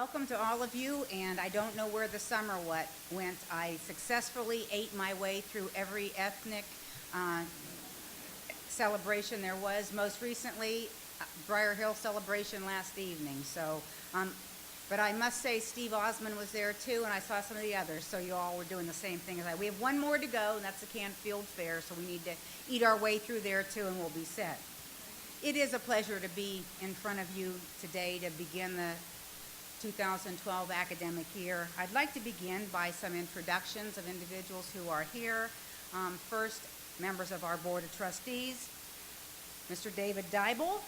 welcome to all of you, and I don't know where the summer went. I successfully ate my way through every ethnic celebration there was. Most recently, Briar Hill celebration last evening. But I must say Steve Osmond was there too, and I saw some of the others, so you all were doing the same thing as I. We have one more to go, and that's the Canfield Fair, so we need to eat our way through there too, and we'll be set. It is a pleasure to be in front of you today to begin the 2012 academic year. I'd like to begin by some introductions of individuals who are here. First, members of our Board of Trustees, Mr. David Dybel,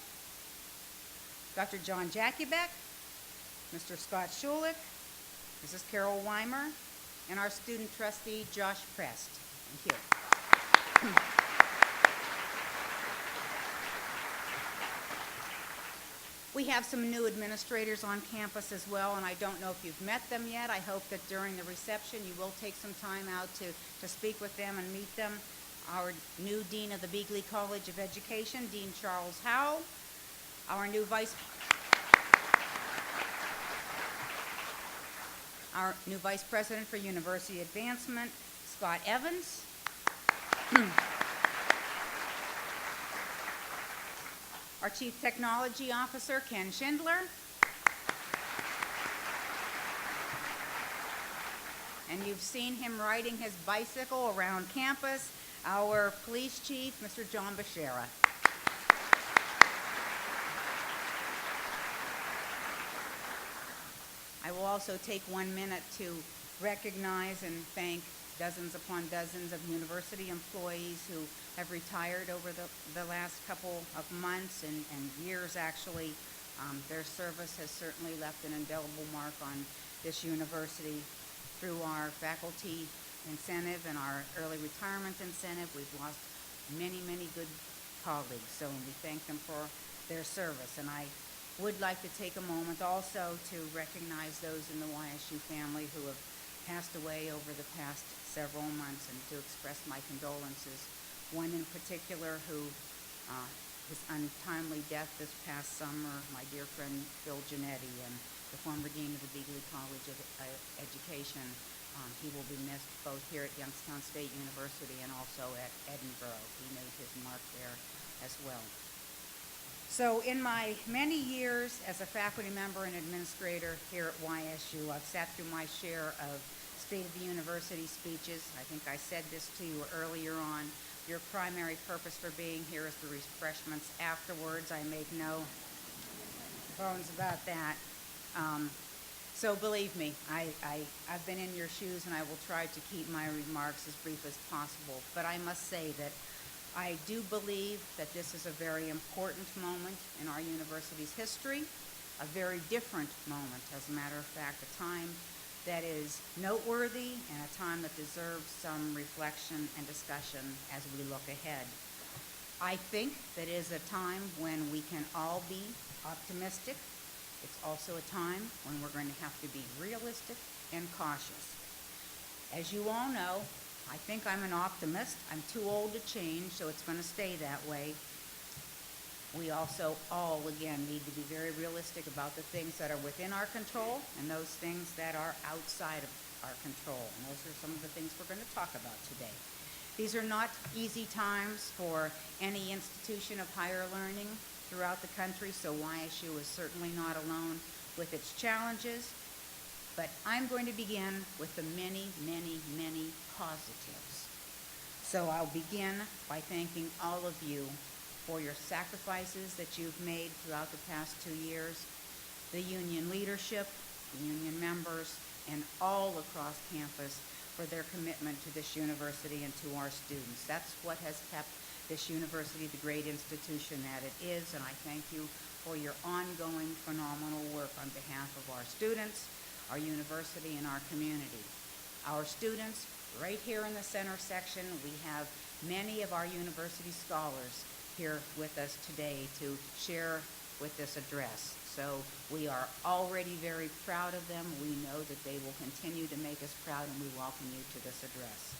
Dr. John Jakubek, Mr. Scott Schulich, Mrs. Carol Weimer, and our student trustee, Josh Prest. Thank you. We have some new administrators on campus as well, and I don't know if you've met them yet. I hope that during the reception you will take some time out to speak with them and meet them. Our new Dean of the Beagley College of Education, Dean Charles Howell. Our new Vice President for University Advancement, Scott Evans. Our Chief Technology Officer, Ken Schindler. And you've seen him riding his bicycle around campus, our Police Chief, Mr. John Bashara. I will also take 1 minute to recognize and thank dozens upon dozens of university employees who have retired over the last couple of months and years, actually. Their service has certainly left an indelible mark on this university. Through our faculty incentive and our early retirement incentive, we've lost many, many good colleagues, so we thank them for their service. And I would like to take a moment also to recognize those in the YSU family who have passed away over the past several months and to express my condolences. One in particular who his untimely death this past summer, my dear friend Phil Giannetti, and the former dean of the Beagley College of Education. He will be missed both here at Youngstown State University and also at Edinburgh. He made his mark there as well. So in my many years as a faculty member and administrator here at YSU, I've sat through my share of State of the University speeches. I think I said this to you earlier on. Your primary purpose for being here is the refreshments afterwards. I make no bones about that. So believe me, I've been in your shoes, and I will try to keep my remarks as brief as possible. But I must say that I do believe that this is a very important moment in our university's history, a very different moment, as a matter of fact, a time that is noteworthy and a time that deserves some reflection and discussion as we look ahead. I think that is a time when we can all be optimistic. It's also a time when we're going to have to be realistic and cautious. As you all know, I think I'm an optimist. I'm too old to change, so it's going to stay that way. We also all, again, need to be very realistic about the things that are within our control and those things that are outside of our control. And those are some of the things we're going to talk about today. These are not easy times for any institution of higher learning throughout the country, so YSU is certainly not alone with its challenges. But I'm going to begin with the many, many, many positives. So I'll begin by thanking all of you for your sacrifices that you've made throughout the past 2 years, the union leadership, the union members, and all across campus for their commitment to this university and to our students. That's what has kept this university the great institution that it is, and I thank you for your ongoing phenomenal work on behalf of our students, our university, and our community. Our students, right here in the center section, we have many of our university scholars here with us today to share with this address. So we are already very proud of them. We know that they will continue to make us proud, and we welcome you to this address.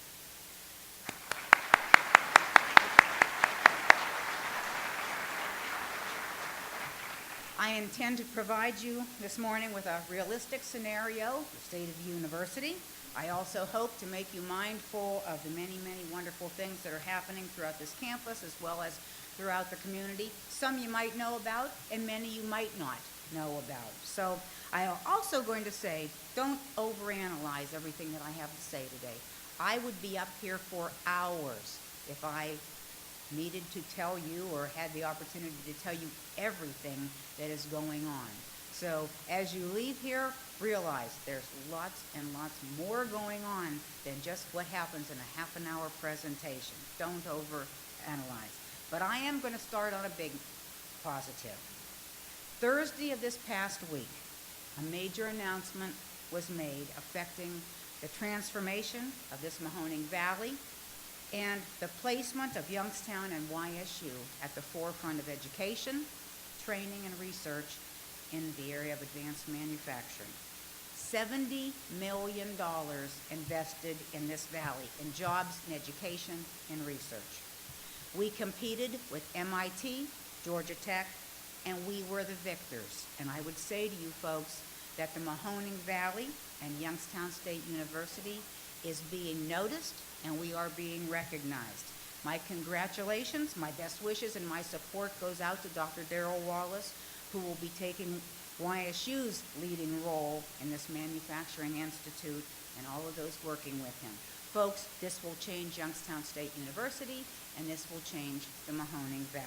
I intend to provide you this morning with a realistic scenario, the state of the university. I also hope to make you mindful of the many, many wonderful things that are happening throughout this campus as well as throughout the community. Some you might know about and many you might not know about. So I am also going to say, don't overanalyze everything that I have to say today. I would be up here for hours if I needed to tell you or had the opportunity to tell you everything that is going on. So as you leave here, realize there's lots and lots more going on than just what happens in a half-an-hour presentation. Don't overanalyze. But I am going to start on a big positive. Thursday of this past week, a major announcement was made affecting the transformation of this Mahoning Valley and the placement of Youngstown and YSU at the forefront of education, training, and research in the area of advanced manufacturing. $70 million invested in this valley in jobs, in education, and research. We competed with MIT, Georgia Tech, and we were the victors. And I would say to you folks that the Mahoning Valley and Youngstown State University is being noticed and we are being recognized. My congratulations, my best wishes, and my support goes out to Dr. Darrell Wallace, who will be taking YSU's leading role in this manufacturing institute and all of those working with him. Folks, this will change Youngstown State University and this will change the Mahoning Valley.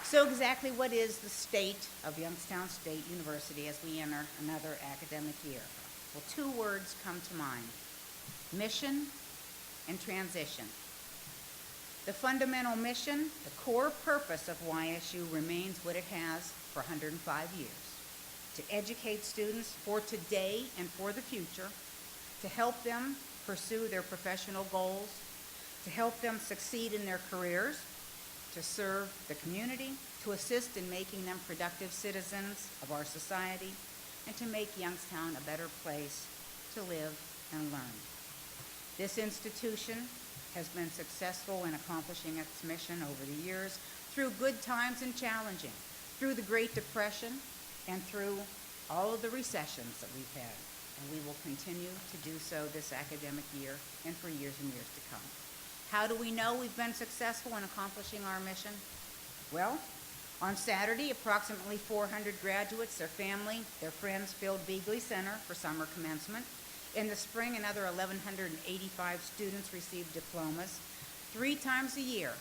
So exactly what is the state of Youngstown State University as we enter another academic year? Well, two words come to mind: mission and transition. The fundamental mission, the core purpose of YSU remains what it has for 105 years: to educate students for today and for the future, to help them pursue their professional goals, to help them succeed in their careers, to serve the community, to assist in making them productive citizens of our society, and to make Youngstown a better place to live and learn. This institution has been successful in accomplishing its mission over the years through good times and challenging, through the Great Depression, and through all of the recessions that we've had. And we will continue to do so this academic year and for years and years to come. How do we know we've been successful in accomplishing our mission? Well, on Saturday, approximately 400 graduates, their family, their friends filled Beagley Center for summer commencement. In the spring, another 1,185 students received diplomas. 3 times a year,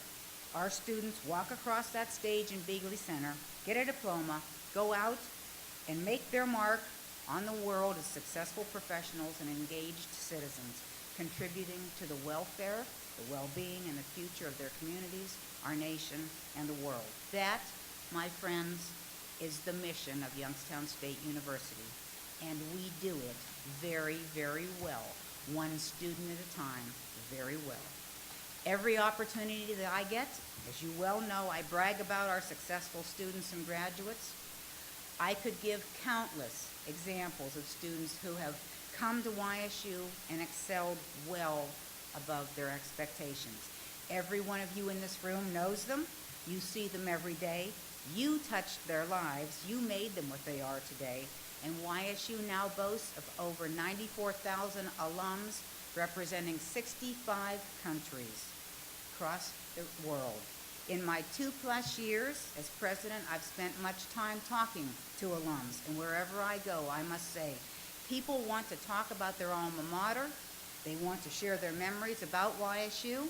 our students walk across that stage in Beagley Center, get a diploma, go out and make their mark on the world as successful professionals and engaged citizens, contributing to the welfare, the well-being, and the future of their communities, our nation, and the world. That, my friends, is the mission of Youngstown State University, and we do it very, very well, one student at a time, very well. Every opportunity that I get, as you well know, I brag about our successful students and graduates. I could give countless examples of students who have come to YSU and excelled well above their expectations. Every one of you in this room knows them. You see them every day. You touched their lives. You made them what they are today. And YSU now boasts of over 94,000 alums representing 65 countries across the world. In my 2+ years as president, I've spent much time talking to alums. And wherever I go, I must say, people want to talk about their alma mater. They want to share their memories about YSU,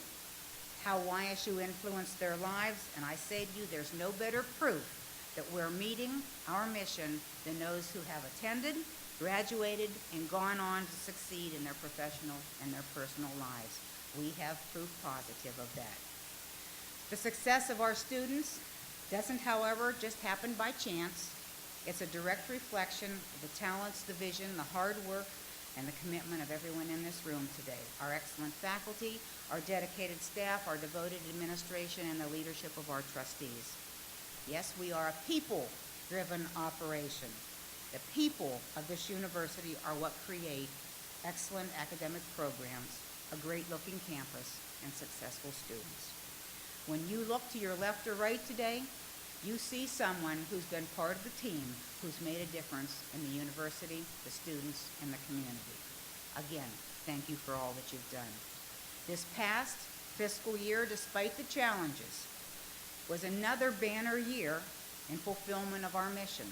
how YSU influenced their lives, and I say to you, there's no better proof that we're meeting our mission than those who have attended, graduated, and gone on to succeed in their professional and their personal lives. We have proof positive of that. The success of our students doesn't, however, just happen by chance. It's a direct reflection of the talents, the vision, the hard work, and the commitment of everyone in this room today. Our excellent faculty, our dedicated staff, our devoted administration, and the leadership of our trustees. Yes, we are a people-driven operation. The people of this university are what create excellent academic programs a great-looking campus and successful students. When you look to your left or right today, you see someone who's been part of the team who's made a difference in the university, the students, and the community. Again, thank you for all that you've done. This past fiscal year, despite the challenges, was another banner year in fulfillment of our mission.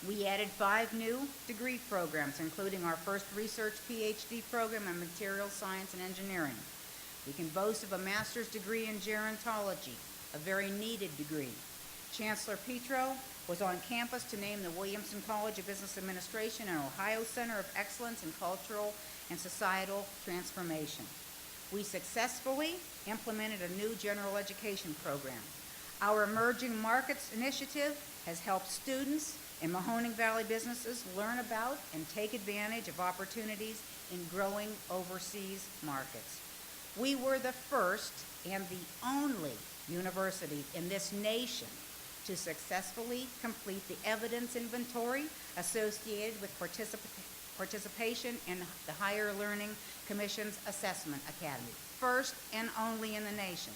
We added 5 new degree programs, including our first research PhD program in materials science and engineering. We can boast of a master's degree in gerontology, a very needed degree. Chancellor Petro was on campus to name the Williamson College of Business Administration an Ohio Center of Excellence in Cultural and Societal Transformation. We successfully implemented a new general education program. Our Emerging Markets Initiative has helped students in Mahoning Valley businesses learn about and take advantage of opportunities in growing overseas markets. We were the first and the only university in this nation to successfully complete the evidence inventory associated with participation in the Higher Learning Commission's Assessment Academy, first and only in the nation.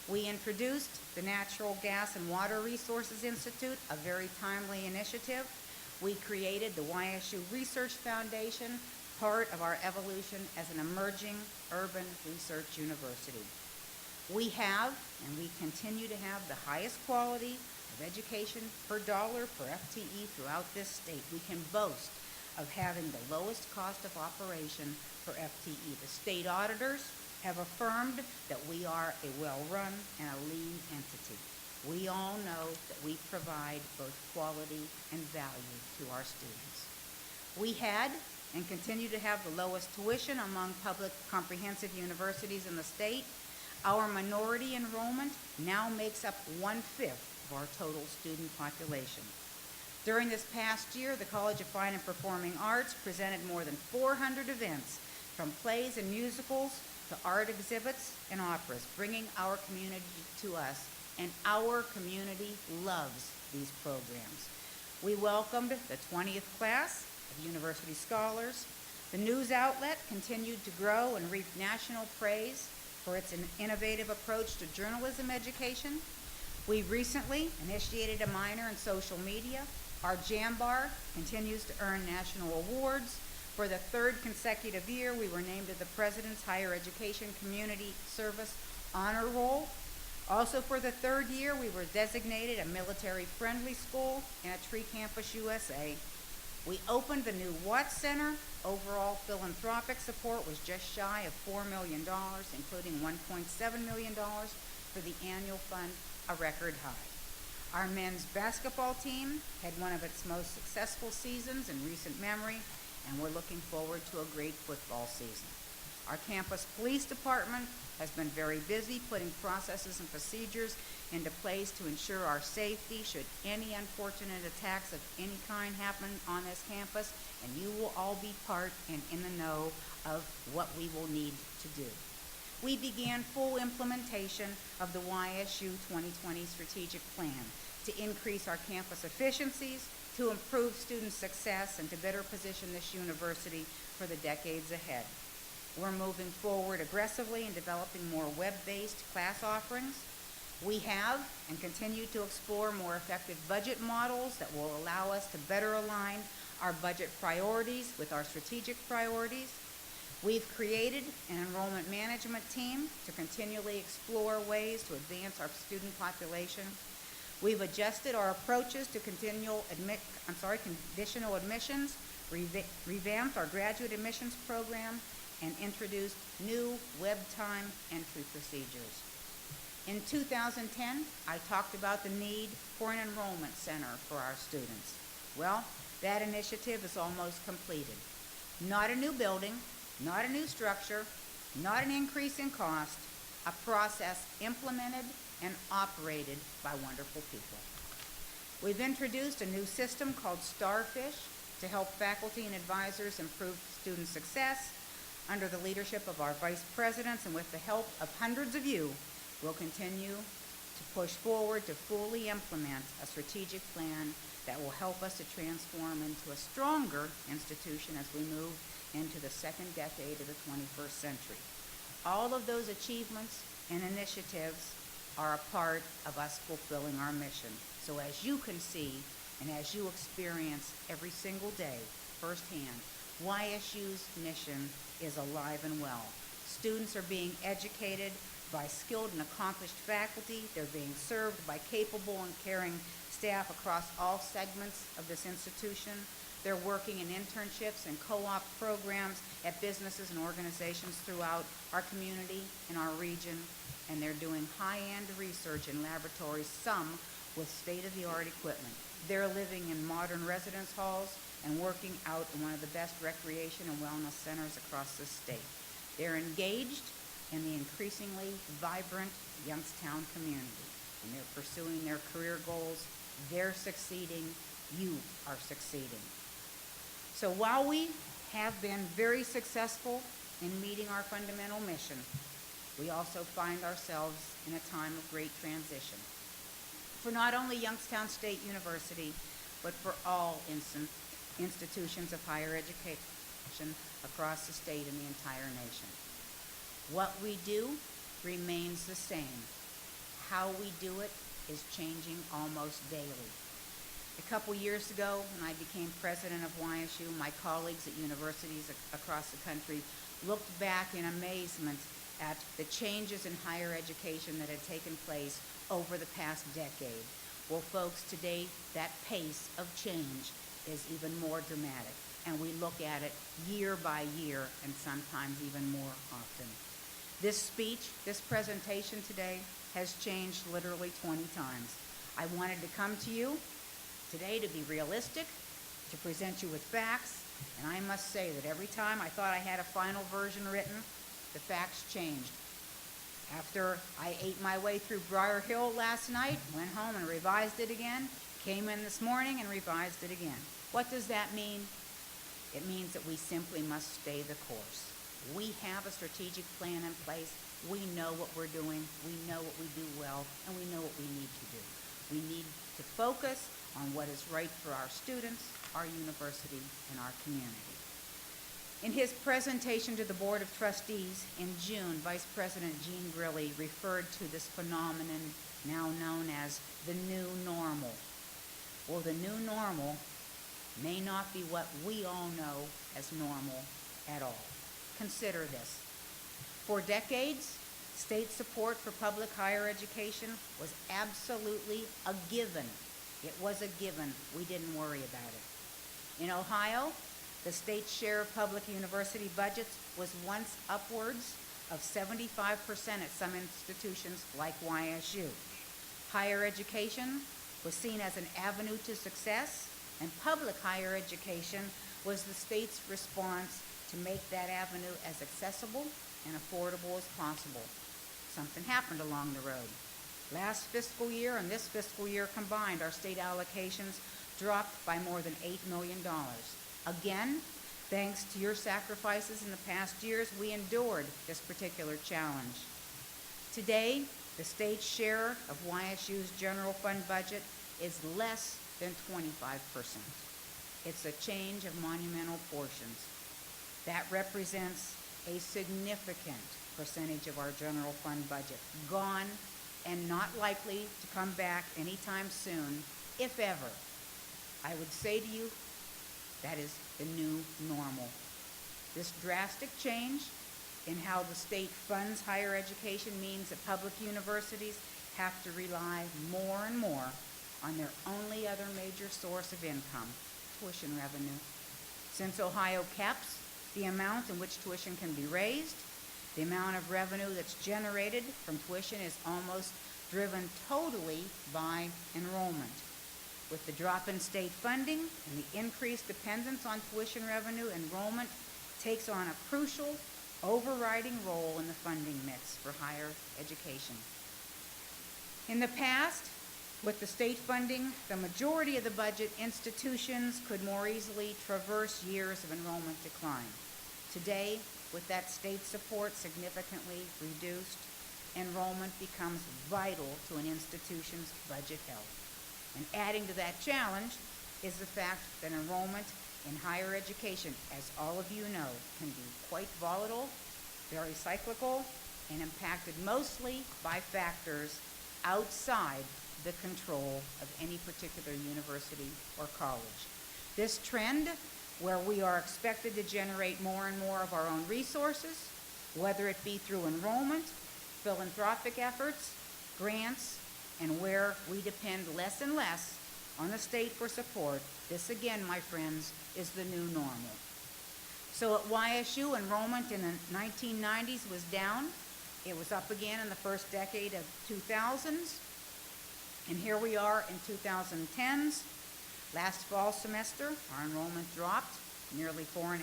We introduced the Natural Gas and Water Resources Institute, a very timely initiative. We created the Ysu Research Foundation, part of our evolution as an emerging urban research university. We have, and we continue to have, the highest quality of education per dollar per FTE throughout this state. We can boast of having the lowest cost of operation per FTE. The state auditors have affirmed that we are a well-run and a lean entity. We all know that we provide both quality and value to our students. We had and continue to have the lowest tuition among public comprehensive universities in the state. Our minority enrollment now makes up 1/5 of our total student population. During this past year, the College of Fine and Performing Arts presented more than 400 events, from plays and musicals to art exhibits and operas, bringing our community to us, and our community loves these programs. We welcomed the 20th class of University Scholars. The news outlet continued to grow and reap national praise for its innovative approach to journalism education. We recently initiated a minor in social media. Our Jambar continues to earn national awards. For the 3rd consecutive year, we were named to the President's Higher Education Community Service Honor Roll. Also for the 3rd year, we were designated a military-friendly school in a Tree Campus USA. We opened the new Watts Center. Overall philanthropic support was just shy of $4 million, including $1.7 million for the annual fund, a record high. Our men's basketball team had one of its most successful seasons in recent memory, and we're looking forward to a great football season. Our campus police department has been very busy putting processes and procedures into place to ensure our safety should any unfortunate attacks of any kind happen on this campus, and you will all be part and in the know of what we will need to do. We began full implementation of the YSU 2020 strategic plan to increase our campus efficiencies, to improve student success, and to better position this university for the decades ahead. We're moving forward aggressively in developing more web-based class offerings. We have and continue to explore more effective budget models that will allow us to better align our budget priorities with our strategic priorities. We've created an enrollment management team to continually explore ways to advance our student population. We've adjusted our approaches to conditional admissions, revamped our graduate admissions program, and introduced new web time entry procedures. In 2010, I talked about the need for an enrollment center for our students. Well, that initiative is almost completed. Not a new building, not a new structure, not an increase in cost, a process implemented and operated by wonderful people. We've introduced a new system called Starfish to help faculty and advisors improve student success. Under the leadership of our vice presidents and with the help of hundreds of you, we'll continue to push forward to fully implement a strategic plan that will help us to transform into a stronger institution as we move into the second decade of the 21st century. All of those achievements and initiatives are a part of us fulfilling our mission. So as you can see and as you experience every single day firsthand, YSU's mission is alive and well. Students are being educated by skilled and accomplished faculty. They're being served by capable and caring staff across all segments of this institution. They're working in internships and co-op programs at businesses and organizations throughout our community and our region. And they're doing high-end research in laboratories, some with state-of-the-art equipment. They're living in modern residence halls and working out in one of the best recreation and wellness centers across the state. They're engaged in the increasingly vibrant Youngstown community, and they're pursuing their career goals. They're succeeding. You are succeeding. So while we have been very successful in meeting our fundamental mission, we also find ourselves in a time of great transition for not only Youngstown State University, but for all institutions of higher education across the state and the entire nation. What we do remains the same. How we do it is changing almost daily. A couple years ago, when I became president of YSU, my colleagues at universities across the country looked back in amazement at the changes in higher education that had taken place over the past decade. Well, folks, today that pace of change is even more dramatic, and we look at it year by year and sometimes even more often. This speech, this presentation today has changed literally 20 times. I wanted to come to you today to be realistic, to present you with facts, and I must say that every time I thought I had a final version written, the facts changed. After I ate my way through Briar Hill last night, went home and revised it again, came in this morning and revised it again. What does that mean? It means that we simply must stay the course. We have a strategic plan in place. We know what we're doing. We know what we do well, and we know what we need to do. We need to focus on what is right for our students, our university, and our community. In his presentation to the Board of Trustees in June, Vice President Gene Grilli referred to this phenomenon now known as the new normal. Well, the new normal may not be what we all know as normal at all. Consider this. For decades, state support for public higher education was absolutely a given. It was a given. We didn't worry about it. In Ohio, the state's share of public university budgets was once upwards of 75% at some institutions like YSU. Higher education was seen as an avenue to success, and public higher education was the state's response to make that avenue as accessible and affordable as possible. Something happened along the road. Last fiscal year and this fiscal year combined, our state allocations dropped by more than $8 million. Again, thanks to your sacrifices in the past years, we endured this particular challenge. Today, the state's share of YSU's general fund budget is less than 25%. It's a change of monumental portions. That represents a significant percentage of our general fund budget, gone and not likely to come back anytime soon, if ever. I would say to you, that is the new normal. This drastic change in how the state funds higher education means that public universities have to rely more and more on their only other major source of income, tuition revenue. Since Ohio caps the amount in which tuition can be raised, the amount of revenue that's generated from tuition is almost driven totally by enrollment. With the drop in state funding and the increased dependence on tuition revenue, enrollment takes on a crucial, overriding role in the funding mix for higher education. In the past, with the state funding the majority of the budget, institutions could more easily traverse years of enrollment decline. Today, with that state support significantly reduced, enrollment becomes vital to an institution's budget health. And adding to that challenge is the fact that enrollment in higher education, as all of you know, can be quite volatile, very cyclical, and impacted mostly by factors outside the control of any particular university or college. This trend, where we are expected to generate more and more of our own resources, whether it be through enrollment, philanthropic efforts, grants, and where we depend less and less on the state for support, this again, my friends, is the new normal. So at YSU, enrollment in the 1990s was down. It was up again in the first decade of 2000s. And here we are in 2010s. Last fall semester, our enrollment dropped nearly 4.5%.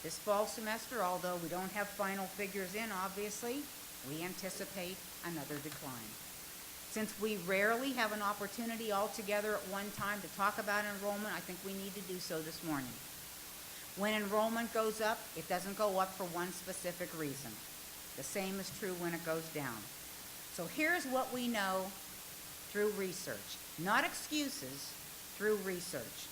This fall semester, although we don't have final figures in, obviously, we anticipate another decline. Since we rarely have an opportunity all together at one time to talk about enrollment, I think we need to do so this morning. When enrollment goes up, it doesn't go up for one specific reason. The same is true when it goes down. So here's what we know through research, not excuses, through research.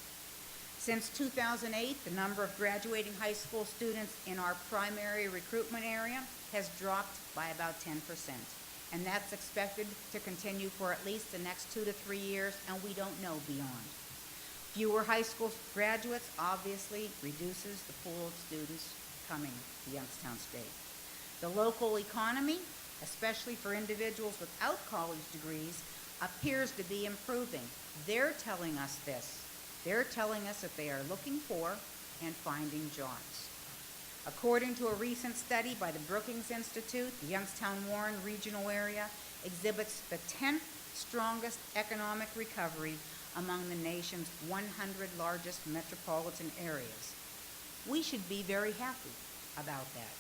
Since 2008, the number of graduating high school students in our primary recruitment area has dropped by about 10%. And that's expected to continue for at least the next 2 to 3 years, and we don't know beyond. Fewer high school graduates obviously reduces the pool of students coming to Youngstown State. The local economy, especially for individuals without college degrees, appears to be improving. They're telling us this. They're telling us that they are looking for and finding jobs. According to a recent study by the Brookings Institute, the Youngstown-Warren regional area exhibits the 10th strongest economic recovery among the nation's 100 largest metropolitan areas. We should be very happy about that.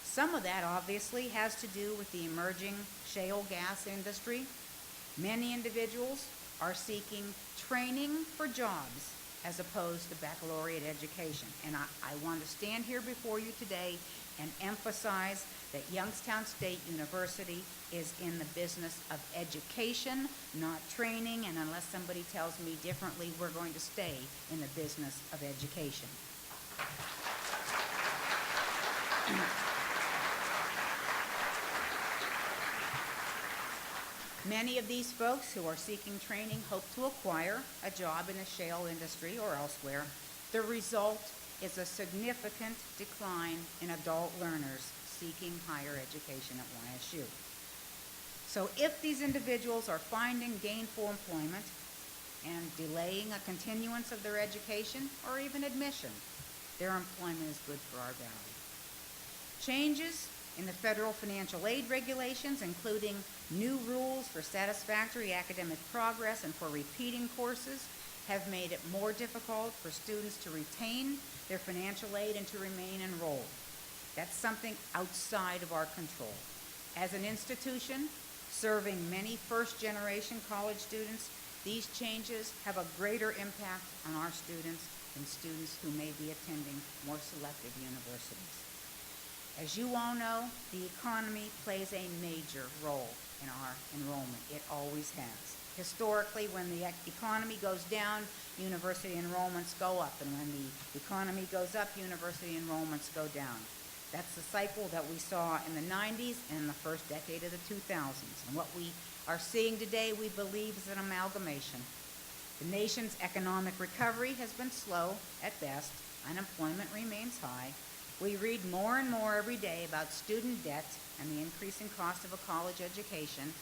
Some of that obviously has to do with the emerging shale gas industry. Many individuals are seeking training for jobs as opposed to baccalaureate education. And I want to stand here before you today and emphasize that Youngstown State University is in the business of education, not training, and unless somebody tells me differently, we're going to stay in the business of education. Many of these folks who are seeking training hope to acquire a job in the shale industry or elsewhere. The result is a significant decline in adult learners seeking higher education at YSU. So if these individuals are finding gainful employment and delaying a continuance of their education or even admission, their employment is good for our valley. Changes in the federal financial aid regulations, including new rules for satisfactory academic progress and for repeating courses, have made it more difficult for students to retain their financial aid and to remain enrolled. That's something outside of our control. As an institution serving many first-generation college students, these changes have a greater impact on our students than students who may be attending more selective universities. As you all know, the economy plays a major role in our enrollment. It always has. Historically, when the economy goes down, university enrollments go up, and when the economy goes up, university enrollments go down. That's the cycle that we saw in the 90s and in the first decade of the 2000s. And what we are seeing today, we believe, is an amalgamation. The nation's economic recovery has been slow at best. Unemployment remains high. We read more and more every day about student debt and the increasing cost of a college education,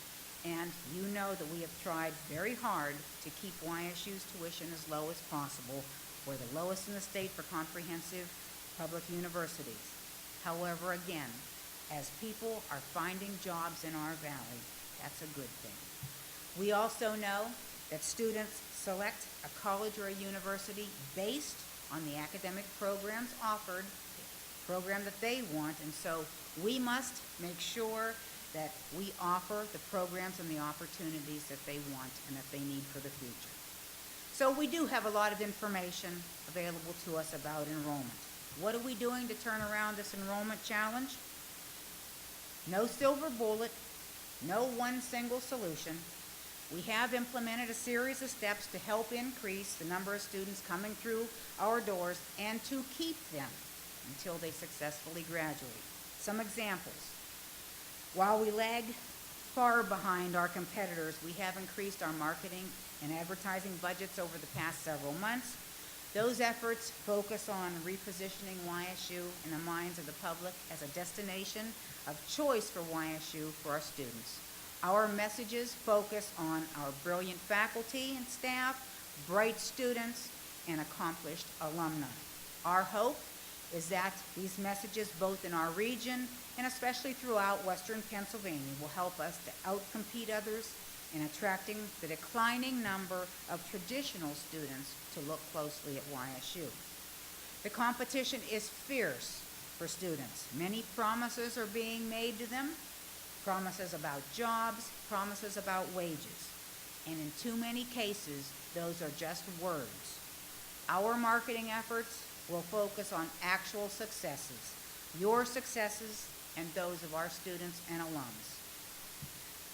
and you know that we have tried very hard to keep YSU's tuition as low as possible. We're the lowest in the state for comprehensive public universities. However, again, as people are finding jobs in our valley, that's a good thing. We also know that students select a college or a university based on the academic programs offered, program that they want, and so we must make sure that we offer the programs and the opportunities that they want and that they need for the future. So we do have a lot of information available to us about enrollment. What are we doing to turn around this enrollment challenge? No silver bullet, no one single solution. We have implemented a series of steps to help increase the number of students coming through our doors and to keep them until they successfully graduate. Some examples. While we lag far behind our competitors, we have increased our marketing and advertising budgets over the past several months. Those efforts focus on repositioning YSU in the minds of the public as a destination of choice for YSU for our students. Our messages focus on our brilliant faculty and staff, bright students, and accomplished alumni. Our hope is that these messages, both in our region and especially throughout Western Pennsylvania, will help us to outcompete others in attracting the declining number of traditional students to look closely at YSU. The competition is fierce for students. Many promises are being made to them, promises about jobs, promises about wages, and in too many cases, those are just words. Our marketing efforts will focus on actual successes, your successes and those of our students and alums.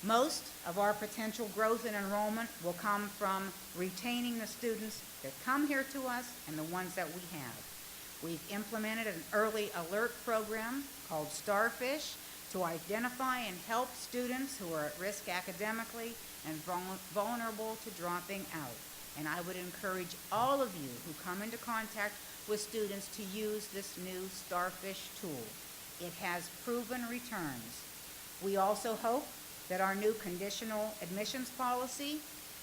Most of our potential growth in enrollment will come from retaining the students that come here to us and the ones that we have. We've implemented an early alert program called Starfish to identify and help students who are at risk academically and vulnerable to dropping out. And I would encourage all of you who come into contact with students to use this new Starfish tool. It has proven returns. We also hope that our new conditional admissions policy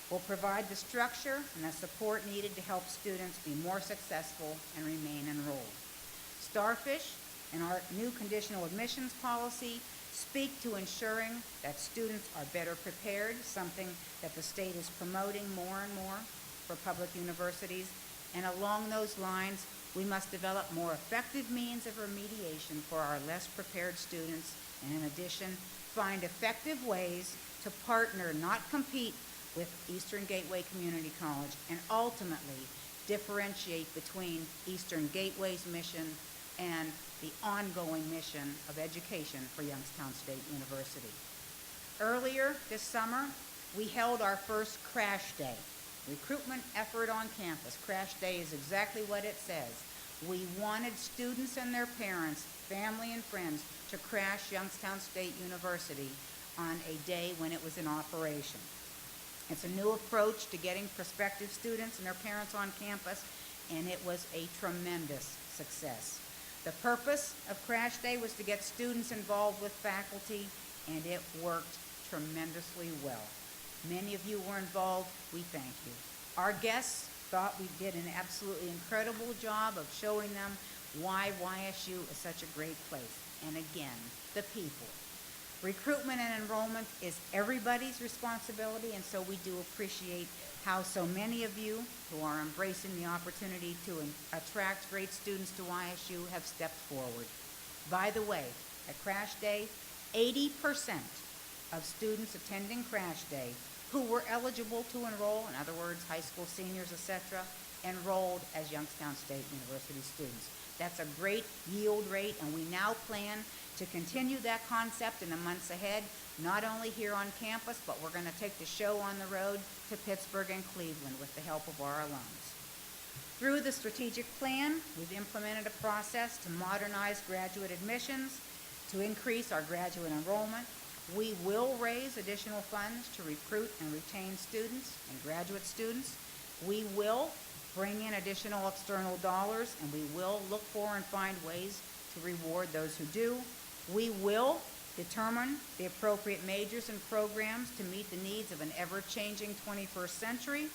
will provide the structure and the support needed to help students be more successful and remain enrolled. Starfish and our new conditional admissions policy speak to ensuring that students are better prepared, something that the state is promoting more and more for public universities. And along those lines, we must develop more effective means of remediation for our less prepared students, and in addition, find effective ways to partner, not compete, with Eastern Gateway Community College, and ultimately differentiate between Eastern Gateway's mission and the ongoing mission of education for Youngstown State University. Earlier this summer, we held our first Crash Day, recruitment effort on campus. Crash Day is exactly what it says. We wanted students and their parents, family and friends, to crash Youngstown State University on a day when it was in operation. It's a new approach to getting prospective students and their parents on campus, and it was a tremendous success. The purpose of Crash Day was to get students involved with faculty, and it worked tremendously well. Many of you were involved. We thank you. Our guests thought we did an absolutely incredible job of showing them why YSU is such a great place. And again, the people. Recruitment and enrollment is everybody's responsibility, and so we do appreciate how so many of you who are embracing the opportunity to attract great students to YSU have stepped forward. By the way, at Crash Day, 80% of students attending Crash Day who were eligible to enroll, in other words, high school seniors, etc., enrolled as Youngstown State University students. That's a great yield rate, and we now plan to continue that concept in the months ahead, not only here on campus, but we're going to take the show on the road to Pittsburgh and Cleveland with the help of our alums. Through the strategic plan, we've implemented a process to modernize graduate admissions, to increase our graduate enrollment. We will raise additional funds to recruit and retain students and graduate students. We will bring in additional external dollars, and we will look for and find ways to reward those who do. We will determine the appropriate majors and programs to meet the needs of an ever-changing 21st century.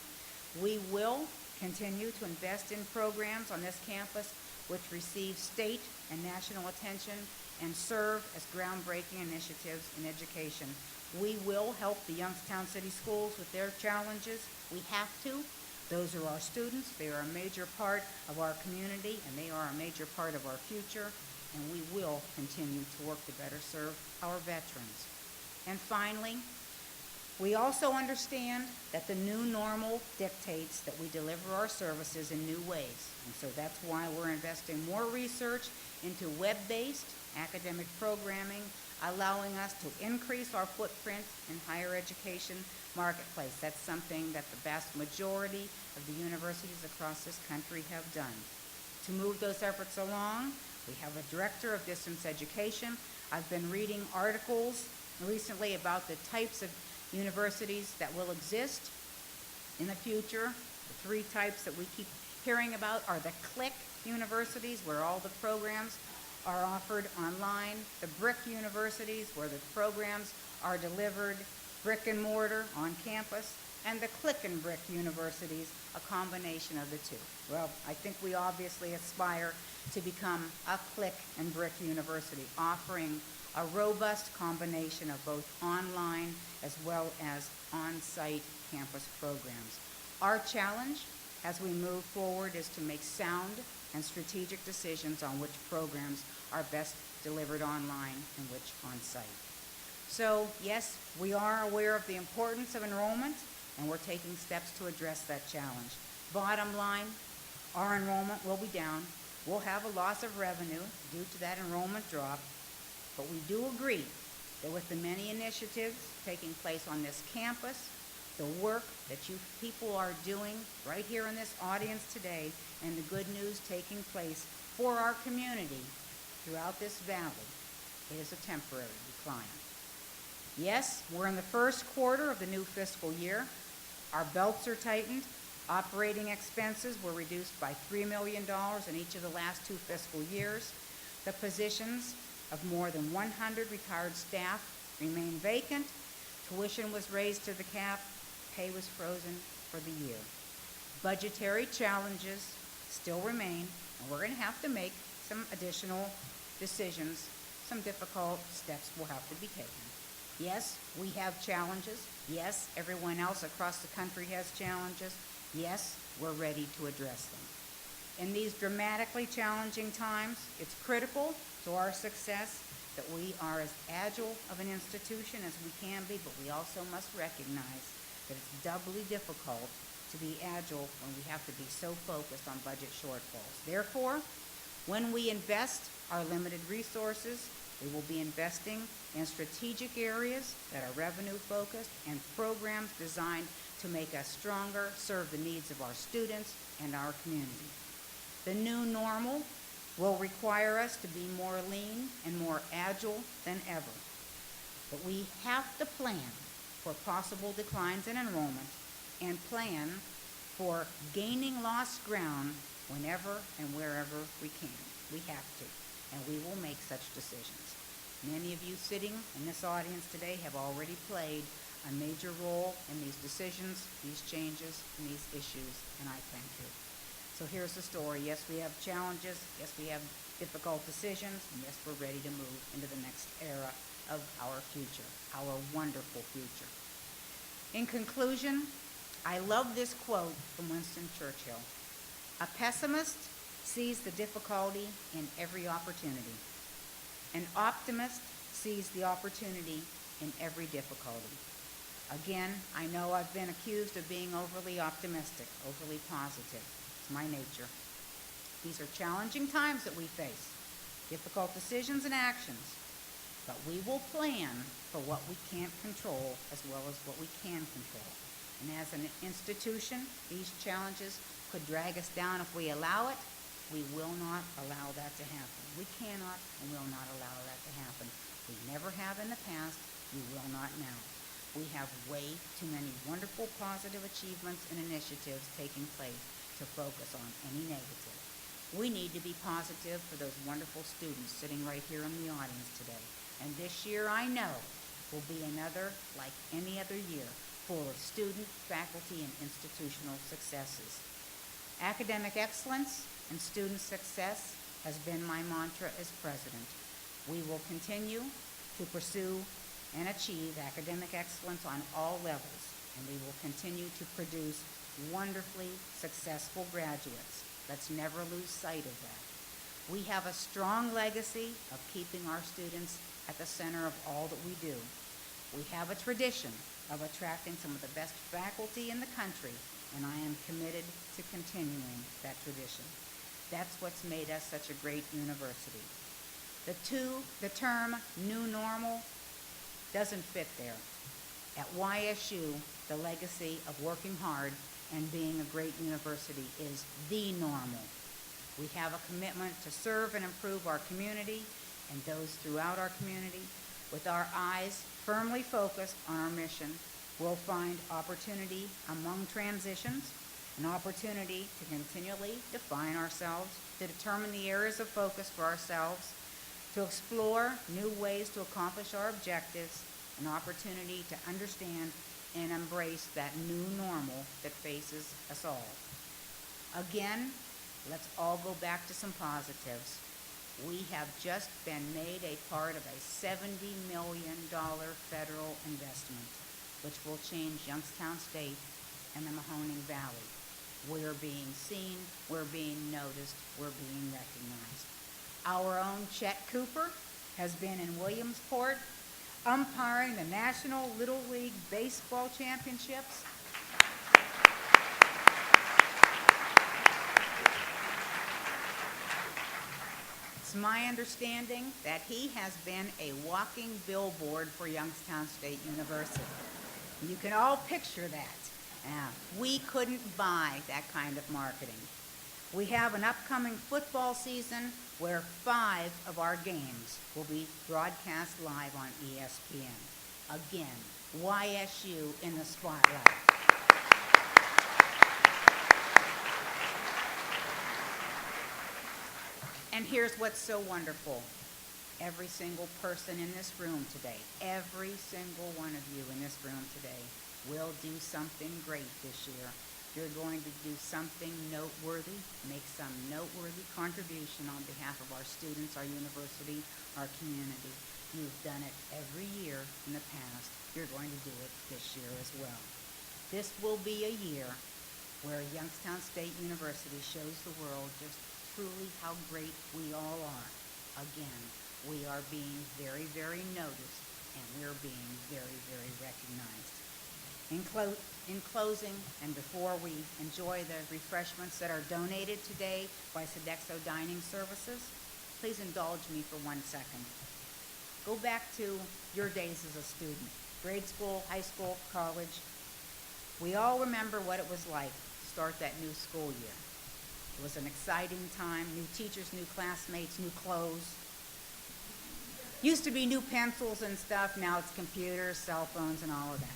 We will continue to invest in programs on this campus which receive state and national attention and serve as groundbreaking initiatives in education. We will help the Youngstown City Schools with their challenges. We have to. Those are our students. They are a major part of our community, and they are a major part of our future, and we will continue to work to better serve our veterans. And finally, we also understand that the new normal dictates that we deliver our services in new ways, and so that's why we're investing more research into web-based academic programming, allowing us to increase our footprint in higher education marketplace. That's something that the vast majority of the universities across this country have done. To move those efforts along, we have a director of distance education. I've been reading articles recently about the types of universities that will exist in the future. The three types that we keep hearing about are the click universities, where all the programs are offered online, the brick universities, where the programs are delivered brick and mortar on campus, and the click and brick universities, a combination of the two. Well, I think we obviously aspire to become a click and brick university, offering a robust combination of both online as well as on-site campus programs. Our challenge as we move forward is to make sound and strategic decisions on which programs are best delivered online and which on-site. So, yes, we are aware of the importance of enrollment, and we're taking steps to address that challenge. Bottom line, our enrollment will be down. We'll have a loss of revenue due to that enrollment drop, but we do agree that with the many initiatives taking place on this campus, the work that you people are doing right here in this audience today, and the good news taking place for our community throughout this valley, it is a temporary decline. Yes, we're in the first quarter of the new fiscal year. Our belts are tightened. Operating expenses were reduced by $3 million in each of the last 2 fiscal years. The positions of more than 100 retired staff remain vacant. Tuition was raised to the cap. Pay was frozen for the year. Budgetary challenges still remain, and we're going to have to make some additional decisions. Some difficult steps will have to be taken. Yes, we have challenges. Yes, everyone else across the country has challenges. Yes, we're ready to address them. In these dramatically challenging times, it's critical to our success that we are as agile of an institution as we can be, but we also must recognize that it's doubly difficult to be agile when we have to be so focused on budget shortfalls. Therefore, when we invest our limited resources, we will be investing in strategic areas that are revenue-focused and programs designed to make us stronger, serve the needs of our students and our community. The new normal will require us to be more lean and more agile than ever. But we have to plan for possible declines in enrollment and plan for gaining lost ground whenever and wherever we can. We have to, and we will make such decisions. Many of you sitting in this audience today have already played a major role in these decisions, these changes, and these issues, and I thank you. So here's the story. Yes, we have challenges. Yes, we have difficult decisions. And yes, we're ready to move into the next era of our future, our wonderful future. In conclusion, I love this quote from Winston Churchill. A pessimist sees the difficulty in every opportunity. An optimist sees the opportunity in every difficulty. Again, I know I've been accused of being overly optimistic, overly positive. It's my nature. These are challenging times that we face, difficult decisions and actions, but we will plan for what we can't control as well as what we can control. And as an institution, these challenges could drag us down if we allow it. We will not allow that to happen. We cannot and will not allow that to happen. We never have in the past. We will not now. We have way too many wonderful positive achievements and initiatives taking place to focus on any negative. We need to be positive for those wonderful students sitting right here in the audience today. And this year, I know, will be another, like any other year, full of student, faculty, and institutional successes. Academic excellence and student success has been my mantra as president. We will continue to pursue and achieve academic excellence on all levels, and we will continue to produce wonderfully successful graduates. Let's never lose sight of that. We have a strong legacy of keeping our students at the center of all that we do. We have a tradition of attracting some of the best faculty in the country, and I am committed to continuing that tradition. That's what's made us such a great university. The term new normal doesn't fit there. At YSU, the legacy of working hard and being a great university is the normal. We have a commitment to serve and improve our community and those throughout our community. With our eyes firmly focused on our mission, we'll find opportunity among transitions, an opportunity to continually define ourselves, to determine the areas of focus for ourselves, to explore new ways to accomplish our objectives, an opportunity to understand and embrace that new normal that faces us all. Again, let's all go back to some positives. We have just been made a part of a $70 million federal investment, which will change Youngstown State and the Mahoning Valley. We're being seen, we're being noticed, we're being recognized. Our own Chet Cooper has been in Williamsport umpiring the National Little League Baseball Championships. It's my understanding that he has been a walking billboard for Youngstown State University. You can all picture that. We couldn't buy that kind of marketing. We have an upcoming football season where 5 of our games will be broadcast live on ESPN. Again, YSU in the spotlight. And here's what's so wonderful. Every single person in this room today, every single one of you in this room today will do something great this year. You're going to do something noteworthy, make some noteworthy contribution on behalf of our students, our university, our community. You've done it every year in the past. You're going to do it this year as well. This will be a year where Youngstown State University shows the world just truly how great we all are. Again, we are being very, very noticed, and we're being very, very recognized. In closing, and before we enjoy the refreshments that are donated today by Sodexo Dining Services, please indulge me for 1 second. Go back to your days as a student, grade school, high school, college. We all remember what it was like to start that new school year. It was an exciting time, new teachers, new classmates, new clothes. Used to be new pencils and stuff, now it's computers, cell phones, and all of that.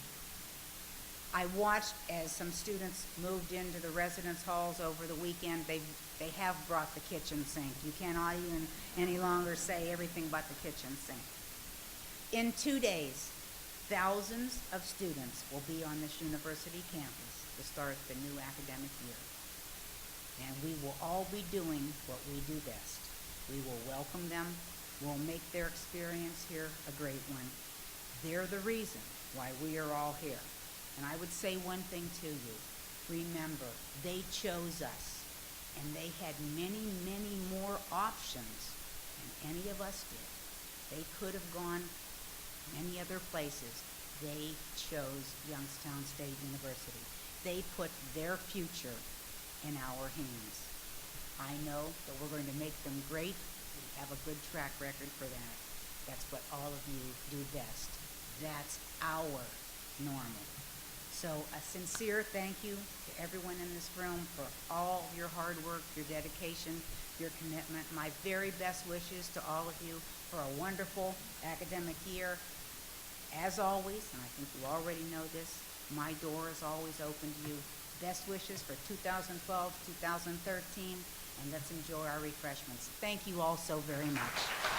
I watched as some students moved into the residence halls over the weekend. They have brought the kitchen sink. You cannot even any longer say everything but the kitchen sink. In 2 days, thousands of students will be on this university campus to start the new academic year. And we will all be doing what we do best. We will welcome them. We'll make their experience here a great one. They're the reason why we are all here. And I would say one thing to you. Remember, they chose us, and they had many, many more options than any of us did. They could have gone many other places. They chose Youngstown State University. They put their future in our hands. I know that we're going to make them great. We have a good track record for that. That's what all of you do best. That's our normal. So a sincere thank you to everyone in this room for all your hard work, your dedication, your commitment. My very best wishes to all of you for a wonderful academic year. As always, and I think you already know this, my door is always open to you. Best wishes for 2012, 2013, and let's enjoy our refreshments. Thank you all so very much.